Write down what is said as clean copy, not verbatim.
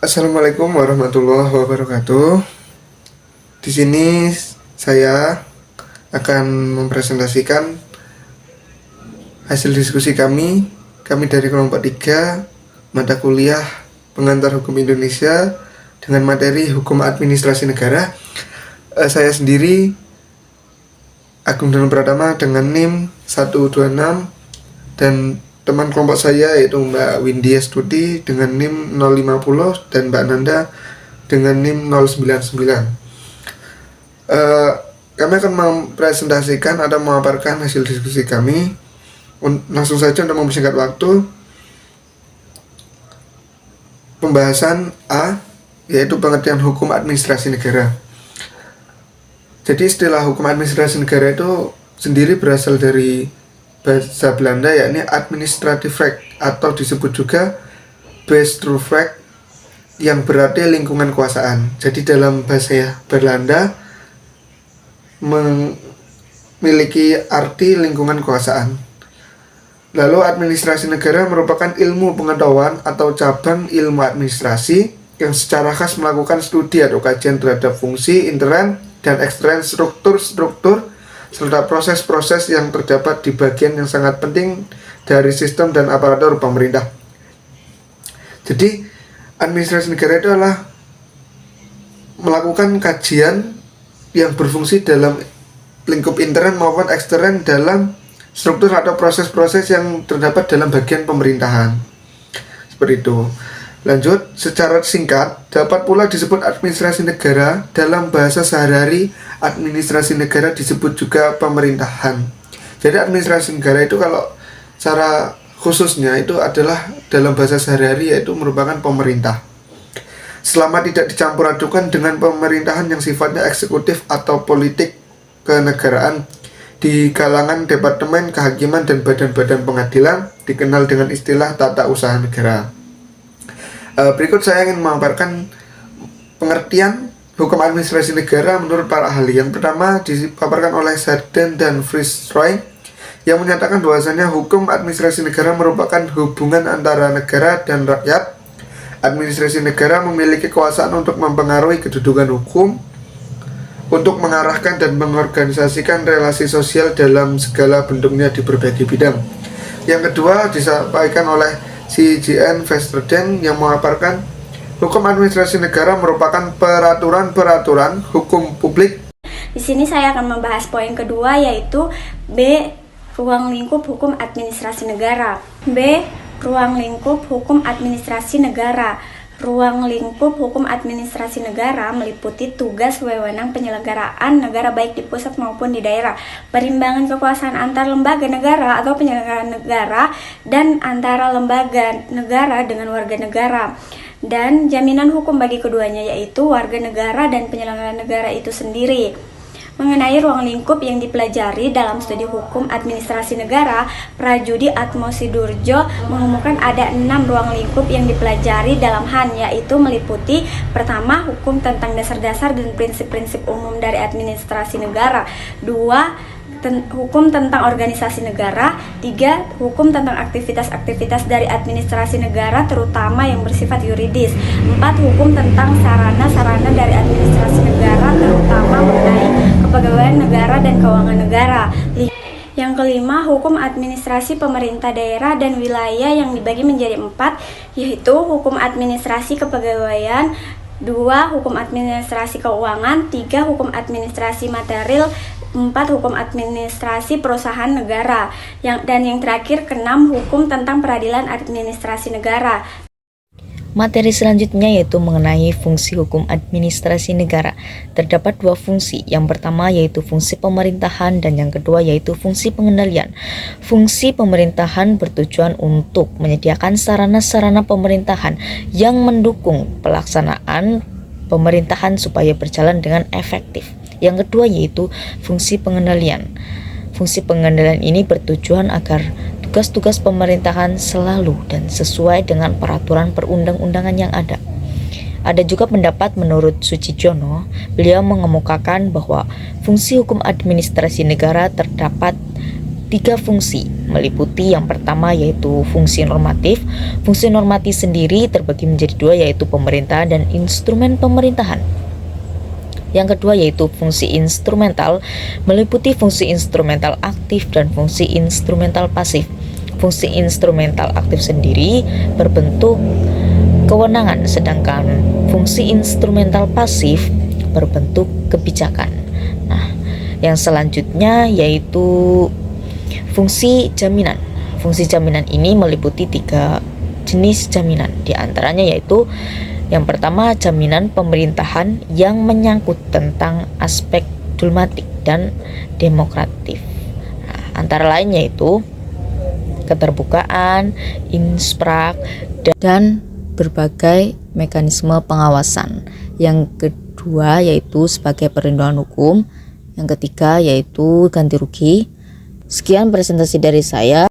Assalamualaikum warahmatullahi wabarakatuh. Di sini saya akan mempresentasikan hasil diskusi kami dari kelompok 3 mata kuliah Pengantar Hukum Indonesia dengan materi Hukum Administrasi Negara. Saya sendiri Agung Danu Pratama dengan NIM 126 dan teman kelompok saya yaitu Mbak Windy Astuti dengan NIM 050 dan Mbak Nanda dengan NIM 099. Kami akan mempresentasikan atau memaparkan hasil diskusi kami. Langsung saja untuk mempersingkat waktu, pembahasan A yaitu pengertian hukum administrasi negara. Jadi istilah hukum administrasi negara itu sendiri berasal dari bahasa Belanda, yakni administrative recht atau disebut juga bestuurrecht yang berarti lingkungan kekuasaan. Jadi dalam bahasa Belanda memiliki arti lingkungan kekuasaan. Lalu administrasi negara merupakan ilmu pengetahuan atau cabang ilmu administrasi yang secara khas melakukan studi atau kajian terhadap fungsi intern dan ekstern struktur-struktur serta proses-proses yang terdapat di bagian yang sangat penting dari sistem dan aparatur pemerintah. Jadi administrasi negara itu adalah melakukan kajian yang berfungsi dalam lingkup intern maupun ekstern dalam struktur atau proses-proses yang terdapat dalam bagian pemerintahan. Seperti itu. Lanjut, secara singkat dapat pula disebut administrasi negara. Dalam bahasa sehari-hari, administrasi negara disebut juga pemerintahan. Jadi administrasi negara itu kalau secara khususnya itu adalah dalam bahasa sehari-hari yaitu merupakan pemerintah. Selama tidak dicampur adukan dengan pemerintahan yang sifatnya eksekutif atau politik kenegaraan di kalangan departemen kehakiman dan badan-badan pengadilan dikenal dengan istilah tata usaha negara. Berikut saya ingin memaparkan pengertian hukum administrasi negara menurut para ahli. Yang pertama dipaparkan oleh Sarden dan Frisroy yang menyatakan bahwasanya hukum administrasi negara merupakan hubungan antara negara dan rakyat. Administrasi negara memiliki kekuasaan untuk mempengaruhi kedudukan hukum, untuk mengarahkan dan mengorganisasikan relasi sosial dalam segala bentuknya di berbagai bidang. Yang kedua disampaikan oleh C.J.N. Versteden yang memaparkan hukum administrasi negara merupakan peraturan-peraturan hukum publik. Di sini saya akan membahas poin kedua yaitu B. Ruang lingkup hukum administrasi negara. B. Ruang lingkup hukum administrasi negara. Ruang lingkup hukum administrasi negara meliputi tugas wewenang penyelenggaraan negara baik di pusat maupun di daerah, perimbangan kekuasaan antar lembaga negara atau penyelenggara negara dan antara lembaga negara dengan warga negara, dan jaminan hukum bagi keduanya yaitu warga negara dan penyelenggara negara itu sendiri. Mengenai ruang lingkup yang dipelajari dalam studi hukum administrasi negara, Prajudi Atmosidurjo mengumumkan ada 6 ruang lingkup yang dipelajari dalam HAN, yaitu meliputi pertama, hukum tentang dasar-dasar dan prinsip-prinsip umum dari administrasi negara. 2. Hukum tentang organisasi negara. 3. Hukum tentang aktivitas-aktivitas dari administrasi negara terutama yang bersifat yuridis. 4. Hukum tentang sarana-sarana dari administrasi negara terutama mengenai kepegawaian negara dan keuangan negara. Yang kelima, hukum administrasi pemerintah daerah dan wilayah yang dibagi menjadi 4, yaitu hukum administrasi kepegawaian, 2. Hukum administrasi keuangan, 3. Hukum administrasi material, 4. Hukum administrasi perusahaan negara, dan yang terakhir ke-6 hukum tentang peradilan administrasi negara. Materi selanjutnya yaitu mengenai fungsi hukum administrasi negara. Terdapat 2 fungsi, yang pertama yaitu fungsi pemerintahan dan yang kedua yaitu fungsi pengendalian. Fungsi pemerintahan bertujuan untuk menyediakan sarana-sarana pemerintahan yang mendukung pelaksanaan pemerintahan supaya berjalan dengan efektif. Yang kedua yaitu fungsi pengendalian. Fungsi pengendalian ini bertujuan agar tugas-tugas pemerintahan selalu dan sesuai dengan peraturan perundang-undangan yang ada. Ada juga pendapat menurut Sucijono, beliau mengemukakan bahwa fungsi hukum administrasi negara terdapat 3 fungsi. meliputi yang pertama yaitu fungsi normatif. Fungsi normatif sendiri terbagi menjadi dua, yaitu pemerintahan dan instrumen pemerintahan. Yang kedua yaitu fungsi instrumental, meliputi fungsi instrumental aktif dan fungsi instrumental pasif. Fungsi instrumental aktif sendiri berbentuk kewenangan, sedangkan fungsi instrumental pasif berbentuk kebijakan. Nah, yang selanjutnya yaitu fungsi jaminan. Fungsi jaminan ini meliputi 3 jenis jaminan. Di antaranya yaitu yang pertama, jaminan pemerintahan yang menyangkut tentang aspek dogmatik dan demokratif. Nah, antara lain yaitu keterbukaan, insprak, dan berbagai mekanisme pengawasan. Yang kedua yaitu sebagai perlindungan hukum. Yang ketiga yaitu ganti rugi. Sekian presentasi dari saya.